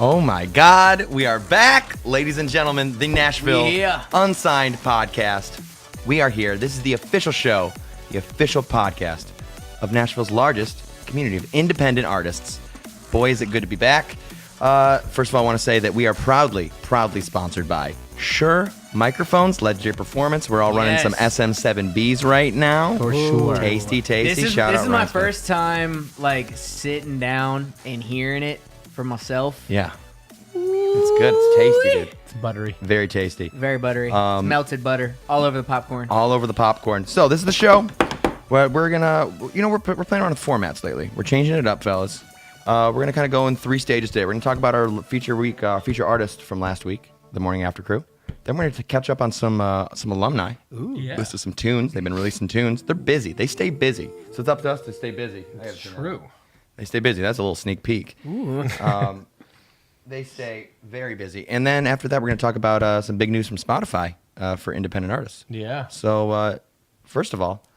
Oh my God, we are back, ladies and gentlemen, the Nashville Unsigned podcast. We are here. This is the official show, the official podcast of Nashville's largest community of independent artists. Boy, is it good to be back. First of all, I want to say that we are proudly sponsored by Shure Microphones, Legendary Performance. We're all running some SM7Bs right now. For sure. Tasty. This is Shout out my Rhinestone. first time like sitting down and hearing it for myself. Yeah. It's good. It's tasty, dude. It's buttery. Very tasty. Very buttery. It's melted butter all over the popcorn. All over the popcorn. So this is the show. We're gonna, we're playing around with formats lately. We're changing it up, fellas. We're gonna kind of go in 3 stages today. We're gonna talk about our feature artist from last week, the Morning After crew. Then we're gonna catch up on some alumni. Ooh, yeah. List of some tunes. They've been releasing tunes. They're busy. They stay busy. So it's up to us to stay busy. It's true. They stay busy. That's a little sneak peek. Ooh. They stay very busy. And then after that, we're going to talk about some big news from Spotify for independent artists. Yeah. So first of all,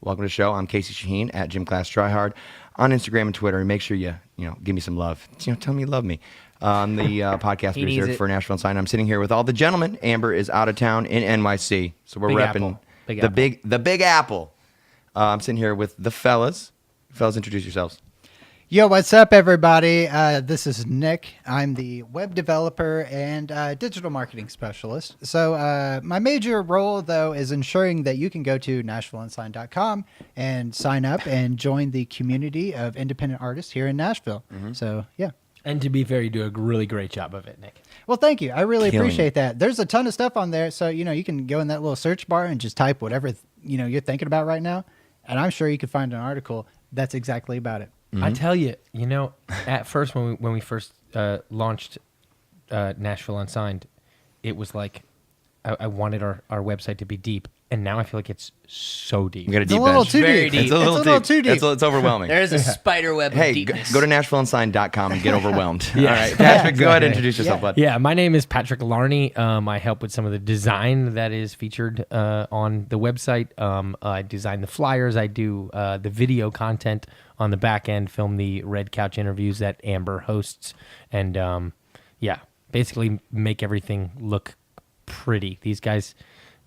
welcome to the show. I'm Casey Shaheen at Gym Class Tryhard on Instagram and Twitter. And make sure you give me some love. Tell me you love me. On the podcast He needs reserved it. for Nashville Unsigned. I'm sitting here with all the gentlemen. Amber is out of town in NYC. So we're Big repping Apple. the Big Apple. I'm sitting here with the fellas. Fellas, introduce yourselves. Yo, what's up, everybody? This is Nick. I'm the web developer and digital marketing specialist. So my major role, though, is ensuring that you can go to NashvilleUnsigned.com and sign up and join the community of independent artists here in Nashville. So, yeah. And to be fair, you do a really great job of it, Nick. Well, thank you. I really Killing appreciate that. There's a ton of stuff on there. So, you can go in that little search bar and just type whatever, you're thinking about right now. And I'm sure you could find an article that's exactly about it. I tell you, at first when we first launched Nashville Unsigned, it was like I wanted our website to be deep, and now I feel like it's so deep. We got a It's a deep little bench. too Very deep. deep. It's a little too deep. It's overwhelming. There's a spider web Hey, of deepness. go to NashvilleUnsigned.com and get overwhelmed. Yeah. All right, Patrick, go ahead and exactly. introduce yourself, bud. Yeah, my name is Patrick Larney. I help with some of the design that is featured on the website. I design the flyers. I do the video content on the back end, film the Red Couch interviews that Amber hosts, and basically make everything look pretty. These guys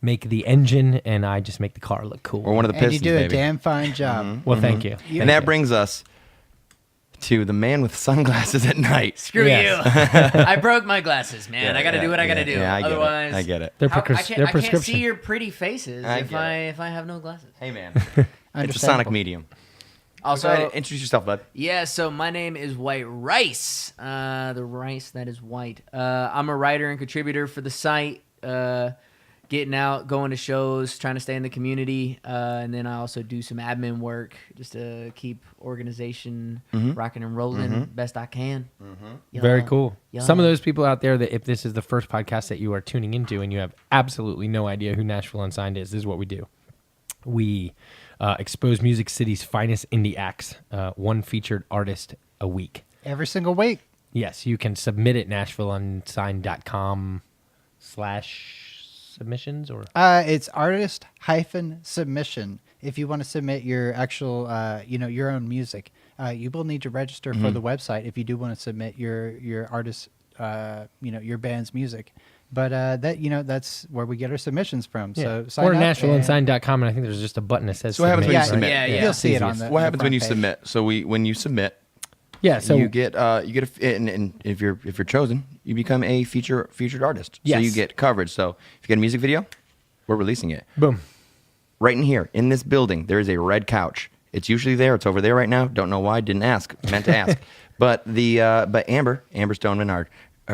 make the engine, and I just make the car look cool. We're one of the And Pistons, you do a baby. damn fine job. Well, thank you. And that brings us to the man with sunglasses at night. Screw Yes. you. I broke my glasses, man. I got to do what I got to do. Yeah, Otherwise, I get it. They're, I they're can't prescription. see your pretty faces I if get I have no glasses. Hey, man. It's a sonic Understandable. medium. Also, Go ahead and introduce yourself, bud. yeah, so my name is White Rice. The rice that is white. I'm a writer and contributor for the site. Getting out, going to shows, trying to stay in the community. And then I also do some admin work just to keep organization rocking and rolling best I can. Very cool. Yeah. Some of those people out there that if this is the first podcast that you are tuning into and you have absolutely no idea who Nashville Unsigned is, this is what we do. We expose Music City's finest indie acts, one featured artist a week. Every single week. Yes, you can submit at NashvilleUnsigned.com/submissions or It's artist-submission. If you want to submit your actual, your own music, you will need to register for the website if you do want to submit your artist, your band's music. But that's where we get our submissions from. So sign or up NashvilleUnsigned.com, and I think there's just a button that says So what happens when you submit. submit? Yeah, You'll see it on the. What happens when you front page. submit? So when you submit, Yeah, so you get and if you're chosen, you become a featured artist. So Yes. you get coverage. So if you get a music video, we're releasing it. boom. Right in here, in this building, there is a red couch. It's usually there. It's over there right now. Don't know why. Didn't ask. Meant to ask. But Amber Stoneman, our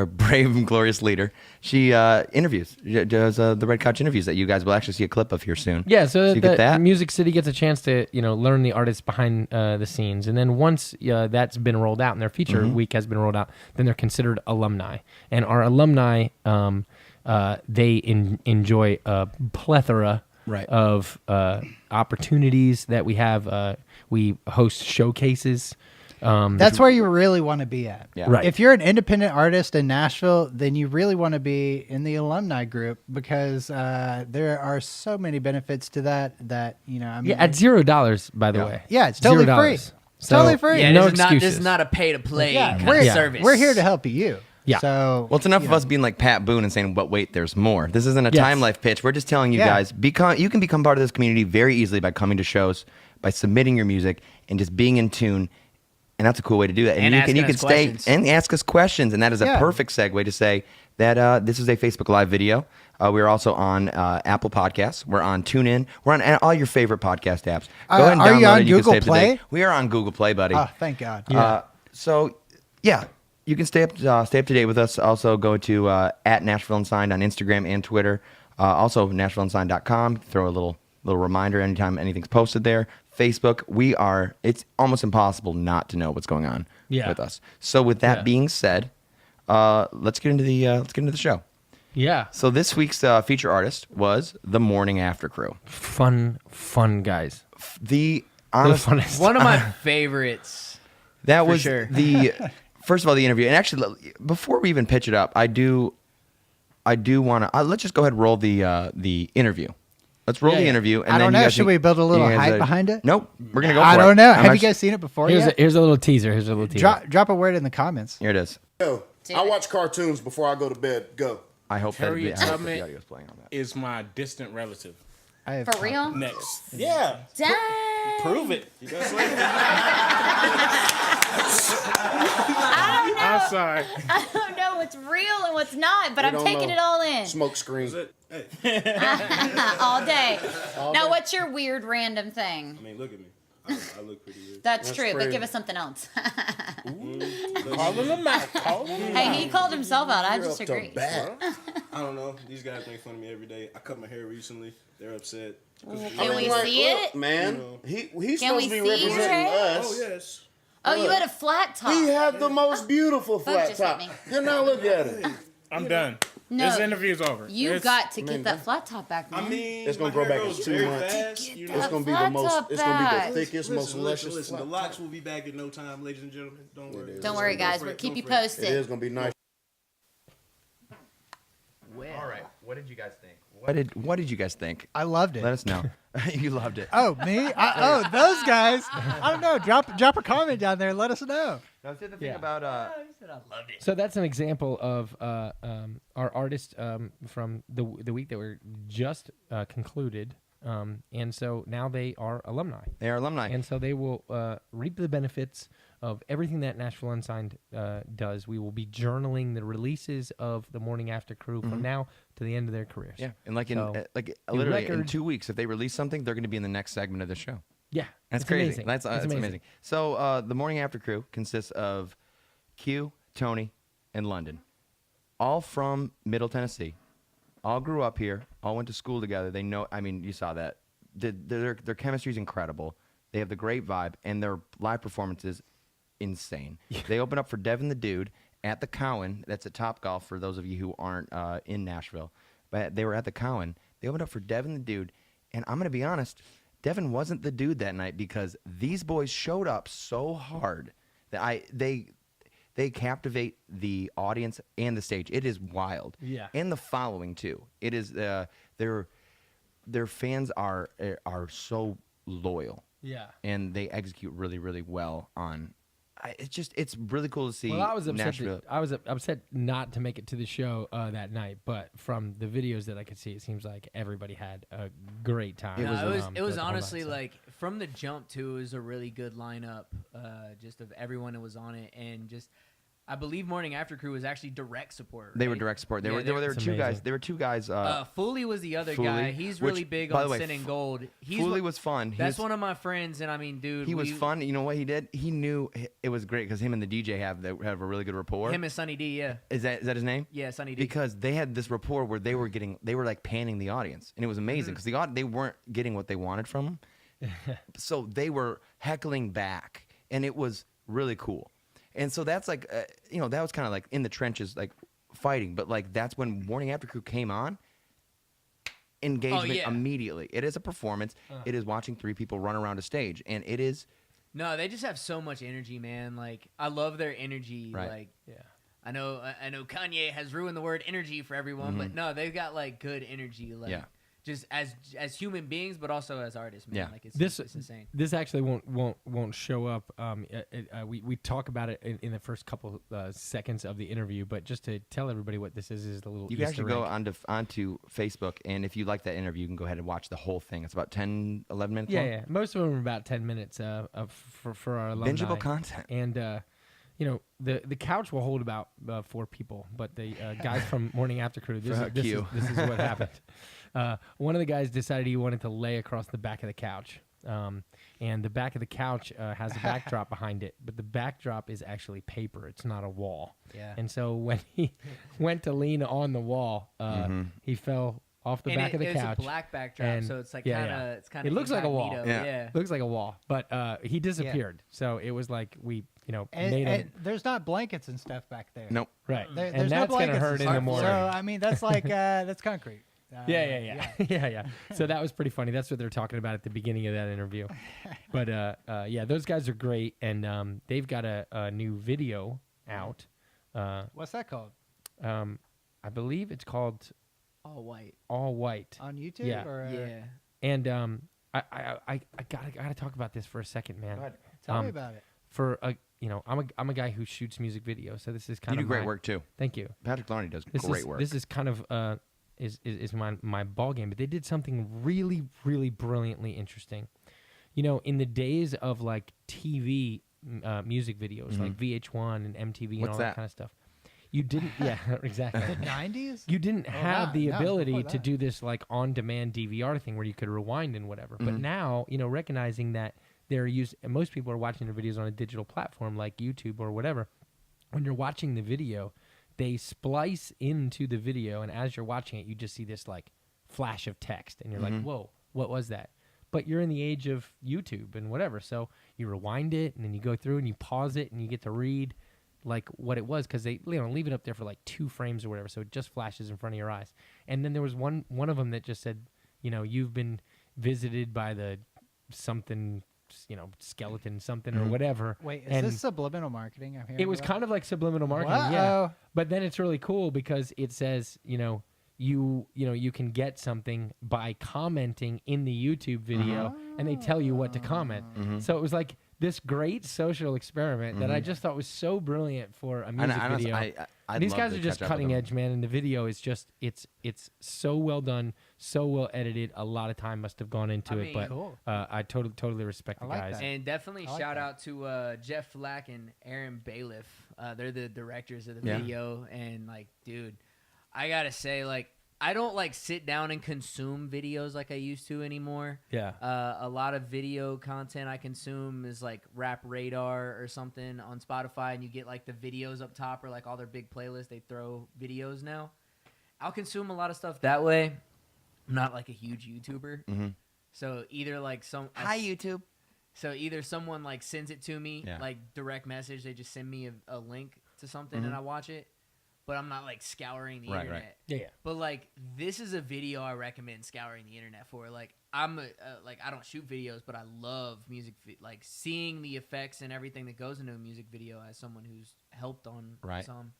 brave and glorious leader, she interviews. She does the red couch interviews that you guys will actually see a clip of here soon. Yeah, so you get that. Music City gets a chance to learn the artists behind the scenes, and then once that's been rolled out and their feature week has been rolled out, then they're considered alumni. And our alumni, they enjoy a plethora of opportunities that we have. We host showcases. That's where you really want to be at. Yeah. Right. If you're an independent artist in Nashville, then you really want to be in the alumni group because there are so many benefits to that. At $0, by the way. Yeah, it's totally $0. free. So, Totally free. Yeah, no this is excuses. not a pay to play Yeah, kind we're, of service. we're here to help you. Yeah. So Well, it's enough of us being like Pat Boone and saying, but wait, there's more. This isn't a Yes. Time Life pitch. We're just telling you Yeah. guys, you can become part of this community very easily by coming to shows, by submitting your music, and just being in tune. And that's a cool way to do that. And you asking can us stay questions. and ask us questions. And that is a Yeah. perfect segue to say that this is a Facebook Live video. We're also on Apple Podcasts. We're on TuneIn. We're on all your favorite podcast apps. Go ahead and are download you on it. You can Google stay up to date. Play? We are on Google Play, buddy. Oh, thank God. So, yeah, you can stay up to date with us. Also, go to at Nashville Unsigned on Instagram and Twitter. Also, NashvilleUnsigned.com. Throw a little reminder anytime anything's posted there. Facebook, it's almost impossible not to know what's going on with us. So, with that being said, let's get into the show. Yeah. So, this week's feature artist was the Morning After Crew. Fun guys. The The honest, funnest. One of my favorites. that For was sure. the first of all the interview. And actually, before we even pitch it up, I do want to let's just go ahead and roll the interview. Let's roll Yeah, the yeah. interview. And I then don't you know. guys Should we build a little you guys, hype behind it? Nope. We're gonna go. For I it. don't know. I'm Have you actually- guys seen it before yet? Here's a little teaser. Here's a little teaser. Drop a word in the comments. Here it is. Yo, I watch cartoons before I go to bed. Go. I hope that Harriet I hope that Tubman the audio's playing on that. is my distant relative. I have For real? Next. Yeah. Dang. Prove it. You guys like I don't know. I'm sorry. I don't know what's real and what's not, but We I'm don't taking know. it all in Smoke screen. all day. Now, what's your weird random thing? I mean, look at me. I look pretty good. That's true, but crazy. give us something else. Calling them out. Calling them Hey, he called himself out. I You're just up to agree. bat. I don't know. These guys make fun of me every day. I cut my hair recently. They're upset. Can we see look, it? man? He's Can supposed we to be see your representing hair? us. Oh, yes. Oh, you had a flat top. He had the most beautiful flat just hit top. me. And now look at it. I'm done. No. This interview's over. You It's- got to get that flat top back, man. I mean, It's gonna my grow hair back in goes 2 very months. fast, you know? It's gonna be the Flat most. top It's gonna be back. the thickest, most Listen, luscious listen. The flat locks top. will be back in no time, ladies and gentlemen. Don't worry. Don't worry, guys. We'll keep you posted. It is gonna be nice. All right. What did you guys think? What did you guys think? I loved it. Let us know. You loved it. Oh, me? Those guys. I don't know. Drop a comment down there and let us know. Now, the thing Yeah. about So that's an example of our artist from the week that we're just concluded, and so now they are alumni, they are alumni. and so they will reap the benefits of everything that Nashville Unsigned does. We will be journaling the releases of the Morning After Crew from now to the end of their careers. Yeah, and like in So, literally in record- 2 weeks, if they release something, they're going to be in the next segment of the show. Yeah, That's it's crazy. Amazing. That's It's amazing. So the Morning After Crew consists of Q, Tony, and London, all from Middle Tennessee. All grew up here. All went to school together. They know. I mean, you saw that. Their chemistry is incredible. They have the great vibe, and their live performances insane. They opened up for Devin the Dude at the Cowan. That's at Topgolf for those of you who aren't in Nashville. But they were at the Cowan. They opened up for Devin the Dude, and I'm gonna be honest. Devin wasn't the dude that night because these boys showed up so hard that they captivate the audience and the stage. It is wild. Yeah. And the following too. It is their fans are so loyal. Yeah. And they execute really, really well on. It's really cool to see. Well, I was upset. Nashville. I was upset not to make it to the show that night, but from the videos that I could see, it seems like everybody had a great time. No, it was throughout the whole honestly night, so. like from the jump too. It was a really good lineup, just of everyone that was on it, and just I believe Morning After Crew was actually direct support. They were right? direct support. There Yeah, were they- two guys. amazing. There were two guys. Foley was the other Foley, guy. He's which, really big by the on way, Sin and Gold. He's Foley was fun. That's one of my friends, and I mean, dude, He was fun. You know what he did? He knew it was great because him and the DJ have a really good rapport. Him and Sunny D, yeah, Is that his name? yeah, Sunny D. Because they had this rapport where they were like panning the audience, and it was amazing because they weren't getting what they wanted from him, so they were heckling back, and it was really cool. And so that's like that was kind of like in the trenches, like fighting, but like that's when Morning After Crew came on. Engagement yeah. immediately. It is a performance. It is watching three people run around a stage, and it is. No, they just have so much energy, man. Like I love their energy. Right. Like Yeah. I know Kanye has ruined the word energy for everyone, but no, they've got like good energy. Like Yeah. just as human beings, but also as artists, man. Yeah. Like This it's insane. This actually won't show up. We talk about it in the first couple seconds of the interview, but just to tell everybody what this is the little You can Easter actually go egg. onto Facebook, and if you like that interview, you can go ahead and watch the whole thing. It's about 10, 11 minutes Yeah, long. yeah. Most of them are about 10 minutes for our alumni. Bingeable content. And the couch will hold about 4 people, but the guys from Morning After Crew, this is what happened. One of the guys decided he wanted to lay across the back of the couch. And the back of the couch has a backdrop behind it, but the backdrop is actually paper. It's not a wall. Yeah. And so when he went to lean on the wall, he fell off the back of the couch. It's a black backdrop, so it's like it's kind of. It looks like a wall. Yeah. Looks like a wall, but he disappeared. So it was like we made him. And the's not blankets and stuff back there. Nope. Right. There's And no that's going to blankets hurt and in the stuff. morning. So I mean, that's like that's concrete. Yeah. So that was pretty funny. That's what they're talking about at the beginning of that interview. But those guys are great, and they've got a new video out. What's that called? I believe it's called All white. All White. On YouTube? Yeah. Or, Yeah. And I gotta talk about this for a second, man. Go ahead. Tell me about it. For I'm a guy who shoots music videos, so this is kind You of do great work too. Thank you. Patrick Larney does This great is, work. This is kind of is my ball game, but they did something really, really brilliantly interesting. In the days of like TV music videos, like VH1 and MTV and What's all that? that kind of stuff, you didn't. Yeah, exactly. The 90s? You didn't have wow. the No, ability before to that. do this like on-demand DVR thing where you could rewind and whatever. But now, recognizing that most people are watching their videos on a digital platform like YouTube or whatever. When you're watching the video, they splice into the video, and as you're watching it, you just see this like flash of text, and you're like, "Whoa, what was that?" But you're in the age of YouTube and whatever, so you rewind it, and then you go through and you pause it, and you get to read like what it was, because they leave it up there for like 2 frames or whatever, so it just flashes in front of your eyes. And then there was one of them that just said, you've been visited by the something, skeleton something or whatever. Wait, is and this subliminal marketing I'm hearing it was about? kind of like subliminal marketing, Whoa. yeah. But then it's really cool because it says, you can get something by commenting in the YouTube video, and they tell you what to comment. So it was like this great social experiment that I just thought was so brilliant for a music video. I'd These love guys to are just catch up with cutting them. edge, man, and the video is just it's so well done, so well edited. A lot of time must have gone into I it, mean, but cool. I totally respect the I like guys. that. And definitely I like shout that. out to Jeff Flack and Aaron Bailiff. They're the directors of the Yeah. video. And, like, dude, I got to say, like, I don't, like, sit down and consume videos like I used to anymore. Yeah. A lot of video content I consume is, like, Rap Radar or something on Spotify. And you get, like, the videos up top or, like, all their big playlists. They throw videos now. I'll consume a lot of stuff that way. I'm not, like, a huge YouTuber. So either, like, YouTube. So either someone like sends it to me, Yeah. like direct message, they just send me a link to something and I watch it, but I'm not like scouring the Right, internet. right. Yeah. But like this is a video I recommend scouring the internet for. Like I'm like I don't shoot videos, but I love music. Like seeing the effects and everything that goes into a music video as someone who's helped on Right. some.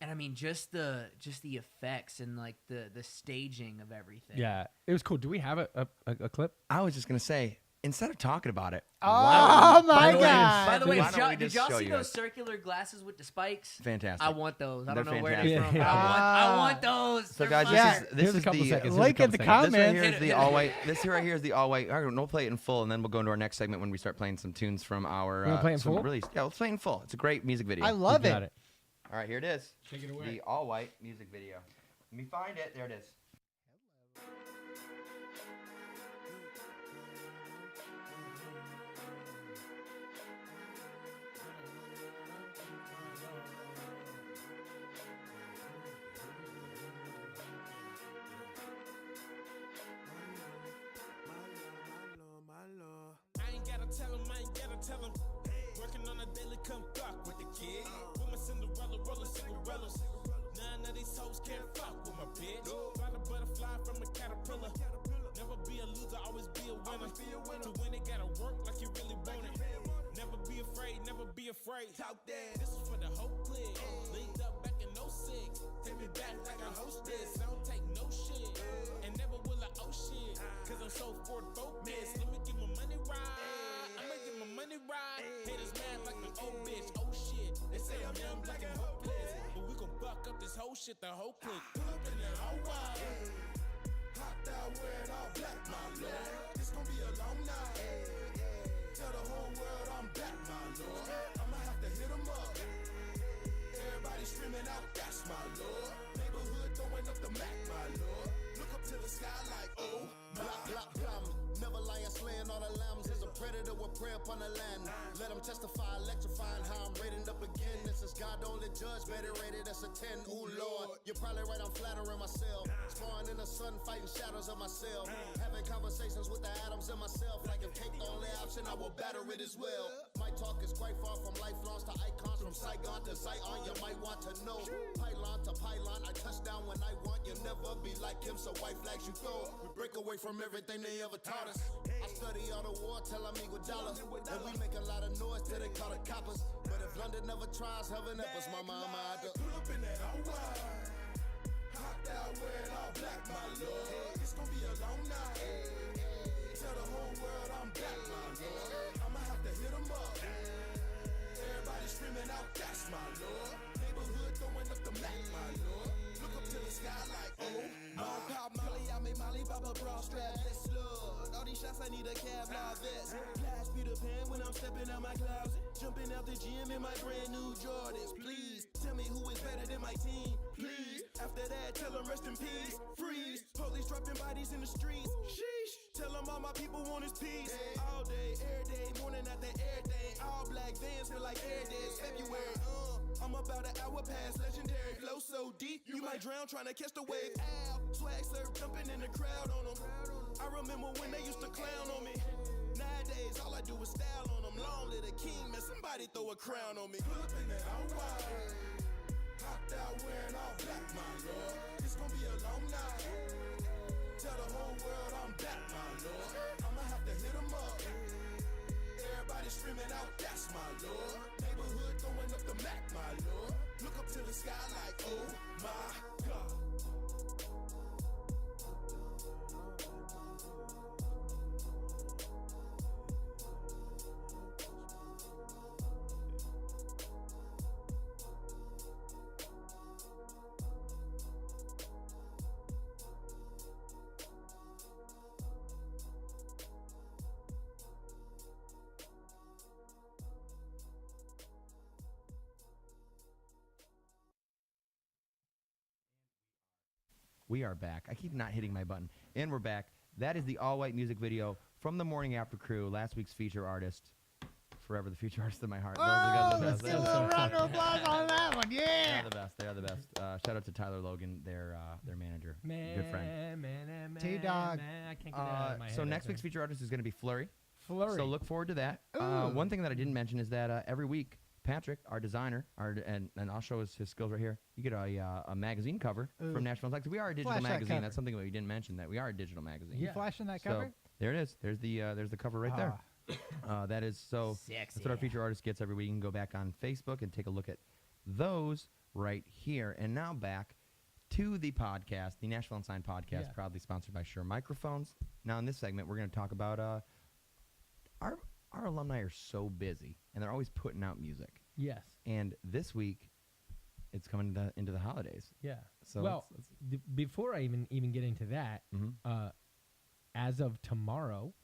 And I mean just the effects and like the staging of everything. Yeah, it was cool. Do we have a clip? I was just gonna say, instead of talking about it, Oh my By god! the way, Why don't we did just y'all show see you those guys? circular glasses with the spikes? fantastic. I want those. I They're don't know where fantastic. they're from. Yeah. I want those. So They're guys, fun. Yeah. this Here's is a couple the seconds. Link in the this right comments. here is the all white. This right here is the all white. All right, we'll play it in full, and then we'll go into our next segment when we start playing some tunes from our You wanna play it in some full? release. Yeah, let's play it in full. It's a great music video. I love You got it. All right, here it is. Take it away. The all white music video. Let me find it. There it is. I ain't gotta tell him, I ain't gotta tell him. Working on a daily, come rock with the kid. With my Cinderella, rolling cigarillas. None of these hoes can't fuck with my bitch. Fly the butterfly from a caterpillar. Never be a loser, always be a winner. To win it, gotta work like you really want it. Never be afraid, never be afraid. Talk that. This is for the whole clique. Linked up back in 06. Take me back like I host this. I don't take no shit. And never will I oh shit. Cause I'm so forth focused. Let me get my money right. I'ma get my money right. Haters mad like an old bitch. Oh shit. They say I'm young, black, and hopeless. But we gon' fuck up this whole shit, the whole clique. Pull up in that whole wild. Hopped out wearing all black, my lord. It's gon' be a long night. Tell the whole world I'm back, my lord. I'ma have to hit 'em up. Everybody screaming out, that's my lord. Neighborhood throwing up the Mac, my lord. Look up to the sky like, oh, Blah, blah, blah. Never lying, slaying all the lambs. Is a predator with prey upon the land. Let them testify, electrifying how I'm rated up again. This is God, the only judge, better rated as a 10. Ooh, Lord, you're probably right, I'm flattering myself. Sparring in the sun, fighting shadows of myself. Having conversations with the atoms in myself. Like if cake the only option, I will batter it as well. My talk is quite far from lifelines to icons. From Saigon to Zion, you might want to know. Pylon to pylon, I touch down when I want. You'll never be like him, so white flags you throw. We break away from everything they ever taught us. I study all the war till I'm Iguodala. And we make a lot of noise till they call the coppers. But if London never tries, heaven help us, my mama. pull up in that all wild. Hopped out wearing all black, my lord. It's gon' be a long night. Tell the whole world I'm back, my lord. I'ma have to hit 'em up. Everybody screaming out, that's my lord. Neighborhood throwing up the Mac, my lord. Look up to the sky like, oh my. Pop Molly, I make Molly pop a bra strap. Let's flood. All these shots, I need a Kevlar vest. Flash Peter Pan when I'm stepping out my closet. Jumping out the gym in my brand new Jordans. Please tell me who is better than my team. Please. After that, tell them rest in peace. Freeze. Police dropping bodies in the streets. Sheesh. Tell them all my people want is peace. All day, every day, morning after everything. All black vans feel like air days. February, I'm about an hour past legendary. Flow so deep, you might drown trying to catch the wave. Ow. Swag surf jumping in the crowd on them. I remember when they used to clown on me. Nowadays, all I do is style on them. Long live the king, man, somebody throw a crown on me. Pull up in that all wild. Hopped out wearing all black, my lord. It's gon' be a long night. Tell the whole world I'm back, my lord. I'ma have to hit 'em up. Everybody screaming out, that's my lord. Neighborhood throwing up the Mac, my lord. Look up to the sky like, oh my God. We are back. I keep not hitting my button. And we're back. That is the all-white music video from the Morning After crew, last week's feature artist. Forever the feature artist in my heart. Oh, let's get a little round of applause on that one. They Yeah. are the best. They are the best. Shout out to Tyler Logan, their manager. Good friend. T-Dog. I can't get it out of my head. So next week's feature artist is going to be Flurry. Flurry. So look forward to that. One thing that I didn't mention is that every week, Patrick, our designer, and I'll show his skills right here. You get a magazine cover from Nashville Unsigned. We are a digital Flash that magazine. cover. That's something that we didn't mention. That we are a digital magazine. You flashing that cover? So there it is. There's the cover right there. That is so. Sexy. That's what our feature artist gets every week. You can go back on Facebook and take a look at those right here. And now back to the podcast, the Nashville Unsigned podcast, proudly sponsored by Shure Microphones. Now in this segment, we're going to talk about our alumni are so busy and they're always putting out music. Yes. And this week, it's coming into the holidays. Yeah. So well, before I even get into that, as of tomorrow,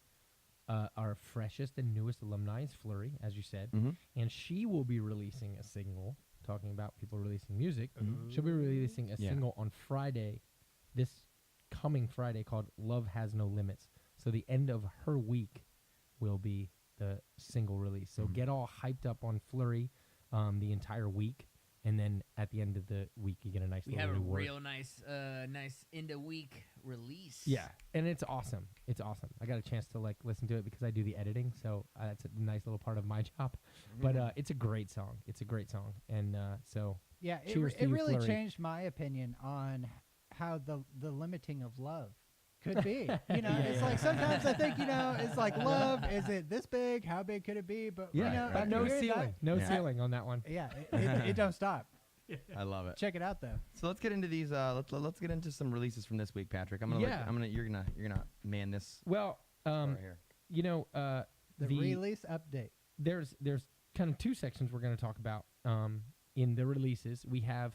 our freshest and newest alumni is Flurry, as you said, and she will be releasing a single talking about people releasing music. She'll be releasing a single on Friday, this coming Friday, called "Love Has No Limits." So the end of her week will be the single release. So get all hyped up on Flurry the entire week, and then at the end of the week you get a nice little reward. Real nice end of week release. Yeah, and it's awesome. It's awesome. I got a chance to listen to it because I do the editing, so that's a nice little part of my job. But it's a great song. It's a great song, and so Yeah, cheers to it you, really Flurry. changed my opinion on how the limiting of love could be. It's like sometimes I think, it's like love, is it this big? How big could it be? But Yeah, but after no hearing ceiling. that- No ceiling on that one. Yeah, it don't stop. I love it. Check it out though. So let's get into these. Let's get into some releases from this week, Patrick. You're gonna man this. Well, right here. The release update. There's kind of two sections we're going to talk about in the releases. We have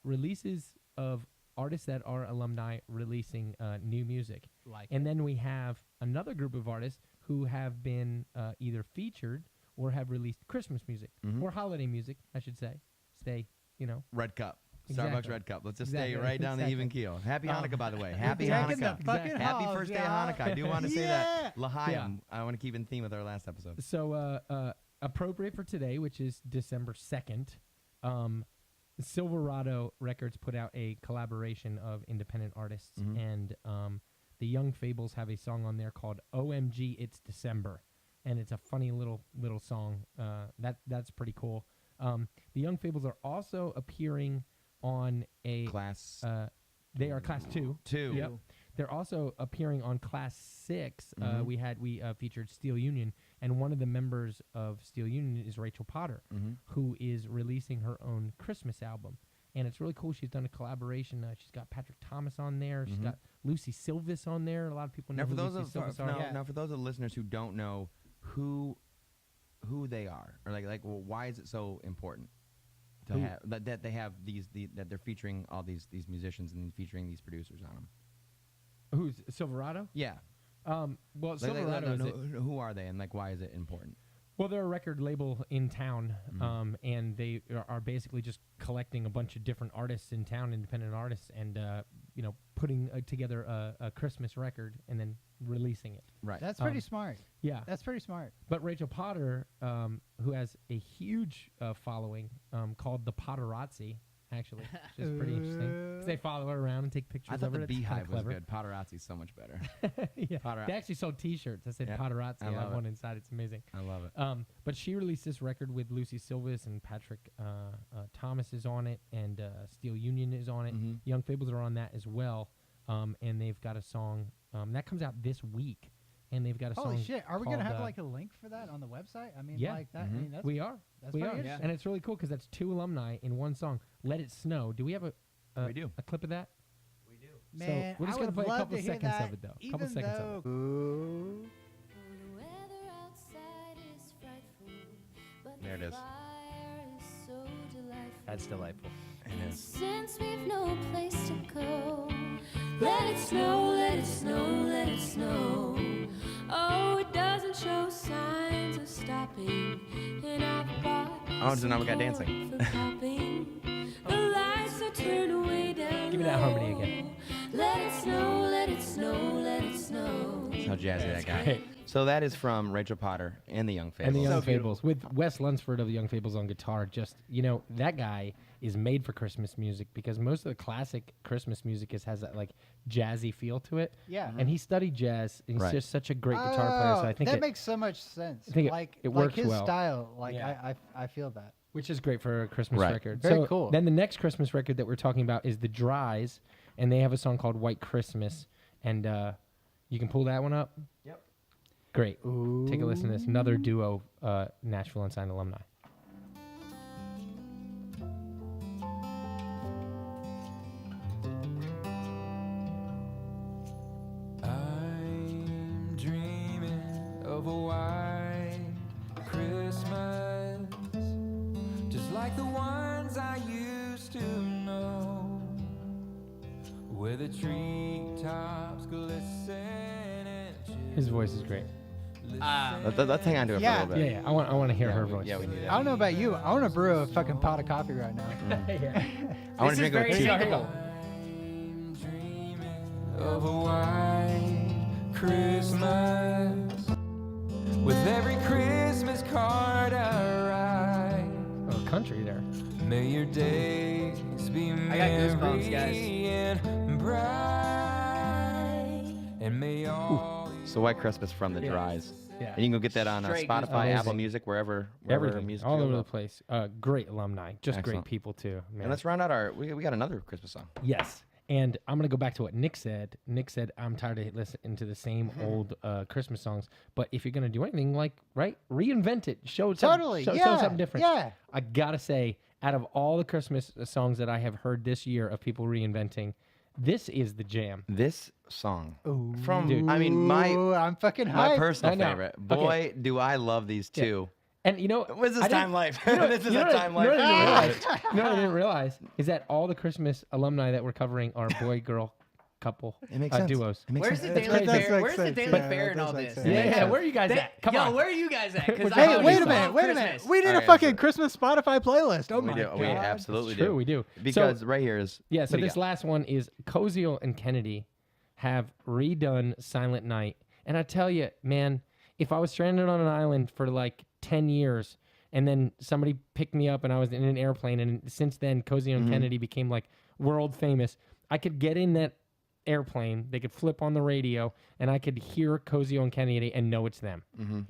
releases of artists that are alumni releasing new music. And then we have another group of artists who have been either featured or have released Christmas music or holiday music, I should say. Red Cup. Exactly. Starbucks Red Cup. Let's just stay right down the even keel. Happy Hanukkah, by the way. Happy taking Hanukkah. the fucking Happy halls, first day yeah. of Hanukkah. I do want to say that. L'chaim. Yeah. I want to keep in theme with our last episode. So appropriate for today, which is December 2nd, Silverado Records put out a collaboration of independent artists, and the Young Fables have a song on there called OMG It's December, and it's a funny little song. That's pretty cool. The Young Fables are also appearing on a Class. They are Class 2. Yep. They're also appearing on Class 6. We featured Steel Union, and one of the members of Steel Union is Rachel Potter, who is releasing her own Christmas album. And it's really cool. She's done a collaboration. She's got Patrick Thomas on there. She's got Lucy Silvis on there. A lot of people know Now, for who those Lucy of Silvis are. now, for those of the listeners who don't know who they are, or well, why is it so important to have that they have that they're featuring all these musicians and featuring these producers on them? Who's Silverado? Yeah. Well, Silverado. Who are they, and why is it important? Well, they're a record label in town, and they are basically just collecting a bunch of different artists in town, independent artists, and putting together a Christmas record and then releasing it. Right. That's pretty smart. Yeah, That's pretty smart. But Rachel Potter, who has a huge following called the Potterazzi, actually, which is pretty interesting. 'Cause they follow her around and take pictures I thought of her. the It's kinda Beehive was clever. good. Paparazzi's so much better. Yeah. Potter- They actually sold T-shirts that said Yeah, Potterazzi. I I love have it. one inside. It's amazing. I love it. But she released this record with Lucy Silvis and Patrick Thomas is on it, and Steel Union is on it. Young Fables are on that as well, and they've got a song that comes out this week, and they've got a song. Holy shit! Are we gonna called, have a link for that on the website? I mean, yeah, like that. I mean, that's we are. That's We pretty are, interesting. and it's really cool because that's two alumni in one song. Let It Snow. Do we have We do. a clip of that? Man, So we're just I gonna would play a love couple to hear seconds that, of it, though. even Couple seconds of it. Ooh. The weather outside is frightful, but There it the is. fire is so delightful. That's delightful. It is. Since we've no place to go, let it snow, let it snow, let it snow. Oh, it doesn't show signs of stopping, and I've bought Oh, so now we got some dancing. corn for popping. The lights are turned way down. Give me that harmony low. again. Let it snow, let it snow, let it snow. That's how jazzy that guy. great. So that is from Rachel Potter and the Young Fables. And the Young Fables with Wes Lunsford of the Young Fables on guitar. Just that guy is made for Christmas music because most of the classic Christmas music has that jazzy feel to it. Yeah. And he studied jazz. And he's Right. just such a great guitar player. So I think that makes so much sense. I think it works his well. style. Yeah. I feel that. which is great for a Christmas Right. record. Very so cool. Then the next Christmas record that we're talking about is the Dries, and they have a song called White Christmas, and you can pull that one up. Yep. Great. Take a listen to this. Another duo, Nashville Unsigned alumni. I'm dreaming of a white Christmas, just like the ones I used to know, where the treetops glisten and His voice is great. Let's hang on to it Yeah. for a little bit. Yeah, I want to hear her voice. Yeah, we need I that. don't know about you. I want to brew a fucking pot of coffee right now. I want to drink it with tea. I'm dreaming of a white Christmas, with every Christmas card I write. Oh, country there. May your days be got goosebumps, guys. merry and bright, and may all So White Christmas from the Dries. Yeah. And you can go get that on Straight Spotify, Amazing. Apple Music, wherever Everything, music all shows over the up. place. Great alumni, just Excellent. great people too. Man. And let's round out our. We got another Christmas song. Yes. And I'm going to go back to what Nick said. Nick said, I'm tired of listening to the same old Christmas songs. But if you're going to do anything, reinvent it. Show Totally, something, yeah, something different. yeah. I got to say, out of all the Christmas songs that I have heard this year of people reinventing, this is the jam. This song from, Dude. I mean, I'm fucking my hyped. personal I know. favorite. Boy, Okay. do I love these two. And you know, What's this I didn't- time life? You know, This is you a know time what I didn't life. realize- you know what I didn't realize is that all the Christmas alumni that we're covering are boy-girl couple It makes sense. duos. It makes Where's the sense. Daily That does Fair? make Where's the sense, Daily yeah, Fair that and does all make this? sense. Yeah, where are you guys at? Come on. Where are you guys at? Because Hey, Wait a minute. Wait a minute. We need a Alright, fucking that's Christmas Spotify playlist. Oh We my do. god. We absolutely It's do. true, we do. Because right here is. Yeah, what so do you this got? last one is Koziel and Kennedy have redone Silent Night. And I tell you, man, if I was stranded on an island for like 10 years and then somebody picked me up and I was in an airplane, and since then Koziel and Kennedy became like world famous, I could get in that airplane, they could flip on the radio, and I could hear Koziel and Kennedy and know it's them.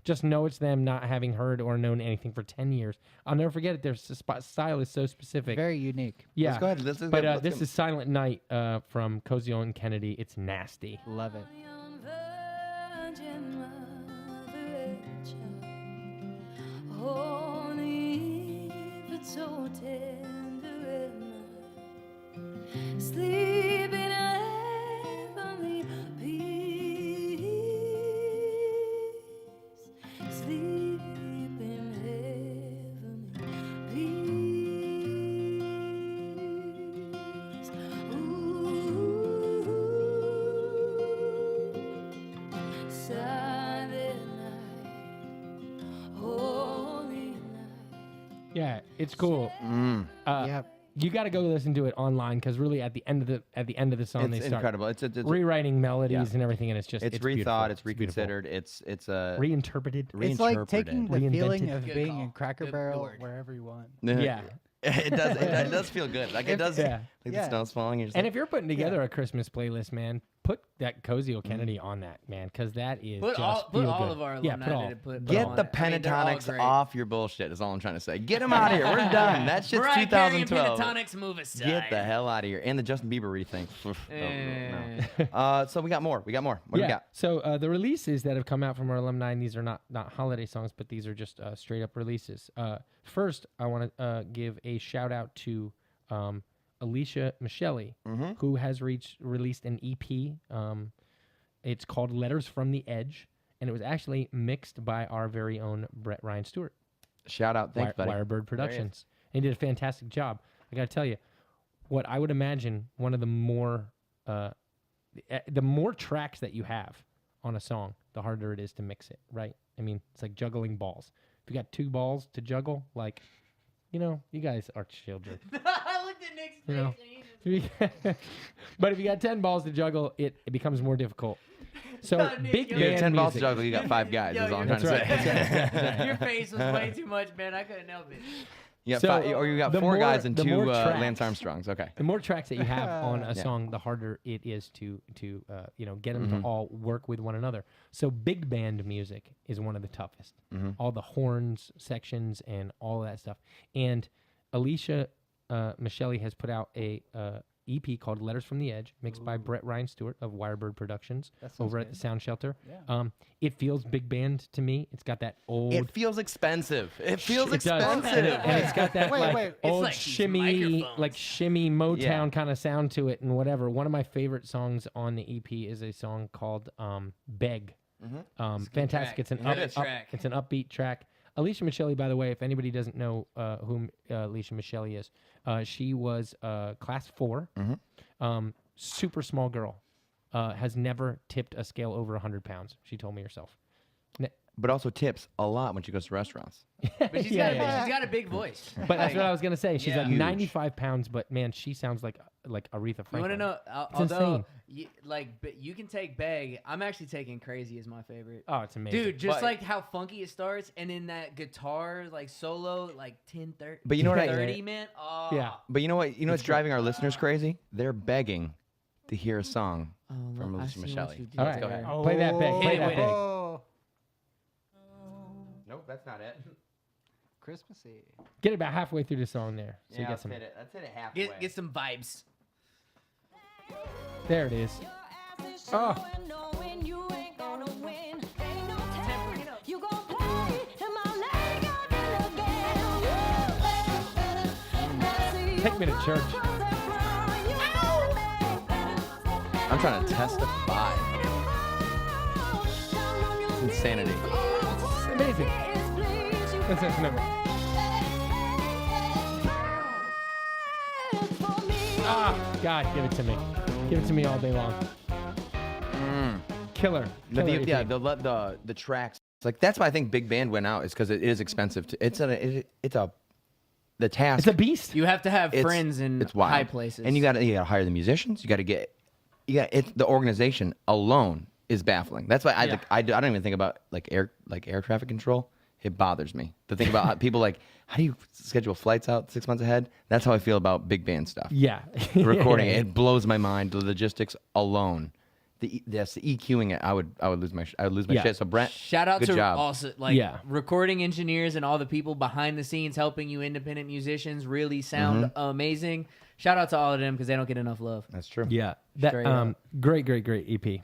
Just know it's them, not having heard or known anything for 10 years. I'll never forget it. Their style is so specific. Very unique. Yeah. Let's go ahead. Let's But go. this is Silent Night from Koziel and Kennedy. It's nasty. Love it. Virgin Mother child, on the eve, it's so tender and mild, sleep in a heavenly peace, sleep in heavenly peace. Ooh, silent night, holy night. Yeah, it's cool. Yep. You got to go listen to it online because really at the end of the song they It's start incredible. It's rewriting melodies Yeah. and everything, and it's just it's beautiful. rethought. It's beautiful. reconsidered. It's Reinterpreted. It's like reinterpreted. taking the Reinvented. feeling of Good being call. in Cracker Good Barrel word. wherever you want. Yeah. It does. It does feel good. Like it does. Yeah. Like Yeah. the snow's falling. You're just And like, if you're putting together a Christmas playlist, man, put that Koziel Kennedy on that, man, because that is Put just all feel all good. of our Yeah, alumni put all. to put get on the it. I mean, they're all pentatonics great. off your bullshit. Is all I'm trying to say. Get them out of here. We're done. That shit's Mariah Carey and 2012. Pentatonics move aside. Get the hell out of here. And the Justin Bieber thing. Eh. So we got more. We got more. What do we got? So the releases that have come out from our alumni, and these are not holiday songs, but these are just straight up releases. First, I want to give a shout out to Alicia Michele, who has released an EP. It's called Letters from the Edge, and it was actually mixed by our very own Brett Ryan Stewart. Shout out. Thanks, buddy. Wirebird Productions. And he did a fantastic job. I got to tell you, what I would imagine one of the more tracks that you have on a song, the harder it is to mix it, right? I mean, it's like juggling balls. If you got 2 balls to juggle, like, you guys are children. I looked at Nick's face You know. and he just But if you got 10 balls to juggle, it becomes more difficult. So God, Nick, big you You band got 10 balls to music. juggle. You got 5 guys. Yo, Is all I'm you're- trying to say. Your face was way too much, man. I couldn't help it. You got So, 5, or you got the 4 more- guys and the 2 more tracks- Lance Armstrongs. Okay. The more tracks that you have on a song, the harder it is to get them to all work with one another. So big band music is one of the toughest. All the horns sections and all that stuff. And Alicia Michele has put out a EP called Letters from the Edge, mixed by Brett Ryan Stewart of Wirebird Productions over at the Sound Shelter. Yeah. It feels big band to me. It's got that old. It feels expensive. It feels It does. expensive. And it's got that Wait. It's old like these shimmy, microphones. Motown Yeah. kind of sound to it and whatever. One of my favorite songs on the EP is a song called "Beg." Fantastic. track. It's an Good up, track. it's an upbeat track. Alicia Michele, by the way, if anybody doesn't know who Alicia Michele is, she was class 4, super small girl, has never tipped a scale over 100 pounds. She told me herself. But also tips a lot when she goes to restaurants. But she's got a big voice. But that's what I was gonna say. She's Yeah. like Huge. 95 pounds, but man, she sounds like Aretha Franklin. You want to know? It's Although, insane. you can take Beg. I'm actually taking Crazy as my favorite. Oh, it's amazing, Dude, just But- like how funky it starts, and then that guitar like solo, like 10-30. But you know what I- 30, man. Oh, Yeah. But you know what? You know what's driving our listeners crazy? They're begging to hear a song from I Alicia see what Michele. you did All right, go ahead. play that Beg. Play Hit it that with Beg. Oh, Nope, that's not it. Christmassy. Get about halfway through the song there, so you get some. Let's hit it halfway. Get some vibes. There it is. Oh. Take me to church. I'm trying to testify. It's insanity. It's amazing. That's it. Remember. Ah, God, give it to me. Give it to me all day long. Killer. The tracks. It's like that's why I think big band went out. Is because it is expensive. The task. It's a beast. You have to have friends in it's wild. high places. And you got to hire the musicians. You got to get. The organization alone is baffling. That's why I don't even think about air traffic control. It bothers me to think about how people how do you schedule flights out 6 months ahead? That's how I feel about big band stuff. Yeah. Recording it blows my mind. The logistics alone. The EQing it, I would lose my shit. So Brent, shout out good to job. also recording engineers and all the people behind the scenes helping you independent musicians really sound amazing. Shout out to all of them because they don't get enough love. That's true. Yeah. Great EP.